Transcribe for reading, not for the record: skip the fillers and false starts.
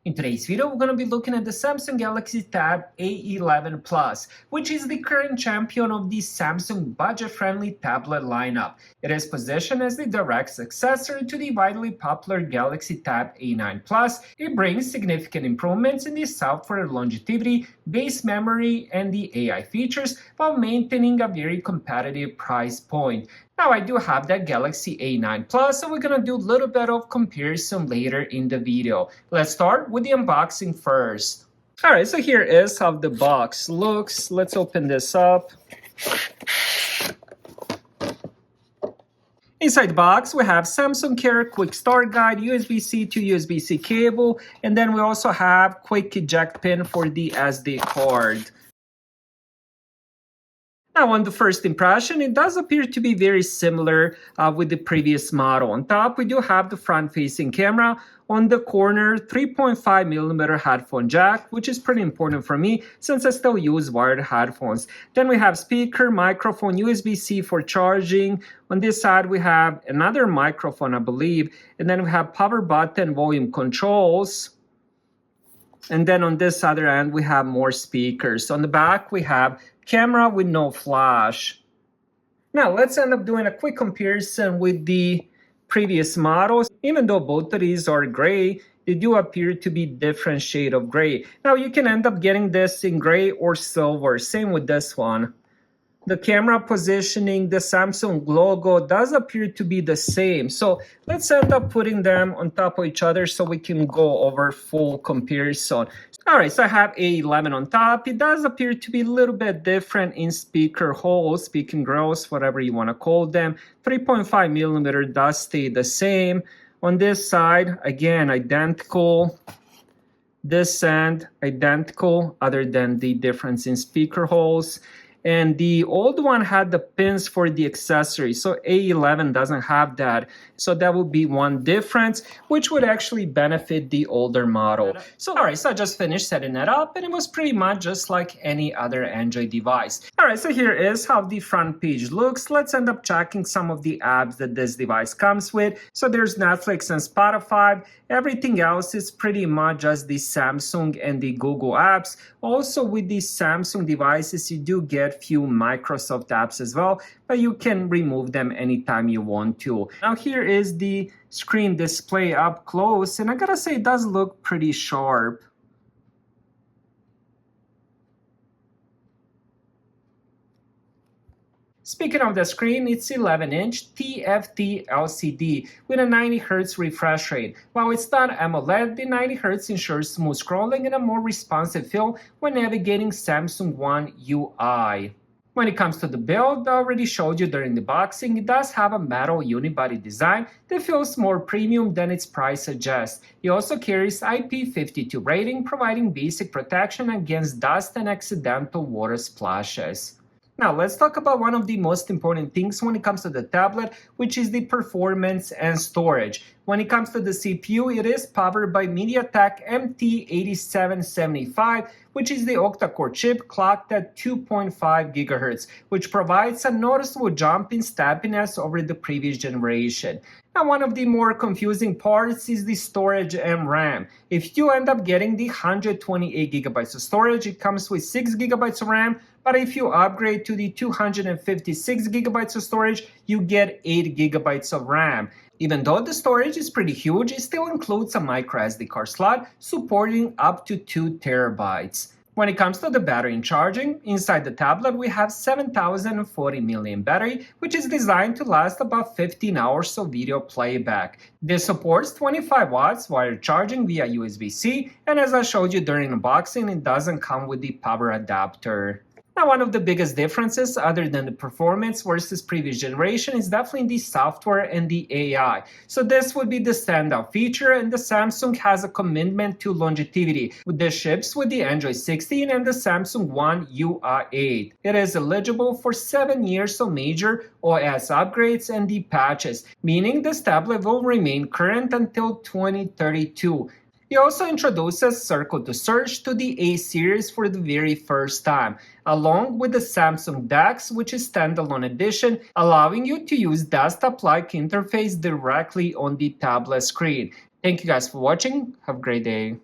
In today's video, we're going to be looking at the Samsung Galaxy Tab A11 Plus, which is the current champion of the Samsung budget-friendly tablet lineup. It is positioned as the direct successor to the widely popular Galaxy Tab A9 Plus. It brings significant improvements in the software longevity, base memory, and the AI features while maintaining a very competitive price point. Now, I do have that Galaxy A9 Plus, so we're going to do a little bit of comparison later in the video. Let's start with the unboxing first. Alright, so here is how the box looks. Let's open this up. Inside the box, we have Samsung Care Quick Start Guide, USB-C to USB-C cable, and then we also have quick eject pin for the SD card. Now, on the first impression, it does appear to be very similar with the previous model. On top, we do have the front-facing camera. On the corner, 3.5mm headphone jack, which is pretty important for me since I still use wired headphones. Then we have speaker, microphone, USB-C for charging. On this side, we have another microphone, I believe. And then we have power button, volume controls. And then on this other end, we have more speakers. On the back, we have camera with no flash. Now, let's end up doing a quick comparison with the previous models. Even though both of these are gray, they do appear to be different shade of gray. Now, you can end up getting this in gray or silver. Same with this one. The camera positioning, the Samsung logo does appear to be the same. So let's end up putting them on top of each other so we can go over full comparison. Alright, so I have A11 on top. It does appear to be a little bit different in speaker holes, speaking grills, whatever you want to call them. 3.5mm does stay the same. On this side, again, identical. This end, identical, other than the difference in speaker holes. And the old one had the pins for the accessory, so A11 doesn't have that. So that would be one difference, which would actually benefit the older model. So alright, so I just finished setting it up, and it was pretty much just like any other Android device. Alright, so here is how the front page looks. Let's end up checking some of the apps that this device comes with. So there's Netflix and Spotify. Everything else is pretty much just the Samsung and the Google apps. Also, with the Samsung devices, you do get few Microsoft apps as well, but you can remove them anytime you want to. Now, here is the screen display up close, and I gotta say, it does look pretty sharp. Speaking of the screen, it's 11-inch TFT LCD with a 90Hz refresh rate. While it's not AMOLED, the 90Hz ensures smooth scrolling and a more responsive feel when navigating Samsung One UI. When it comes to the build, I already showed you during the boxing, it does have a metal unibody design that feels more premium than its price suggests. It also carries IP52 rating, providing basic protection against dust and accidental water splashes. Now, let's talk about one of the most important things when it comes to the tablet, which is the performance and storage. When it comes to the CPU, it is powered by MediaTek MT8775, which is the octa-core chip clocked at 2.5 GHz, which provides a noticeable jump in snappiness over the previous generation. Now, one of the more confusing parts is the storage and RAM. If you end up getting the 128GB of storage, it comes with 6GB of RAM, but if you upgrade to the 256GB of storage, you get 8GB of RAM. Even though the storage is pretty huge, it still includes a microSD card slot supporting up to 2 TB. When it comes to the battery and charging, inside the tablet we have 7040 mAh battery, which is designed to last about 15 hours of video playback. This supports 25 watts wired charging via USB-C, and as I showed you during unboxing, it doesn't come with the power adapter. Now, one of the biggest differences, other than the performance versus previous generation, is definitely the software and the AI. So this would be the standout feature, and the Samsung has a commitment to longevity. This ships with the Android 16 and the Samsung One UI 8. It is eligible for 7 years of major OS upgrades and the patches, meaning this tablet will remain current until 2032. He also introduces Circle to Search to the A series for the very first time, along with the Samsung DeX, which is standalone edition, allowing you to use desktop-like interface directly on the tablet screen. Thank you guys for watching. Have a great day.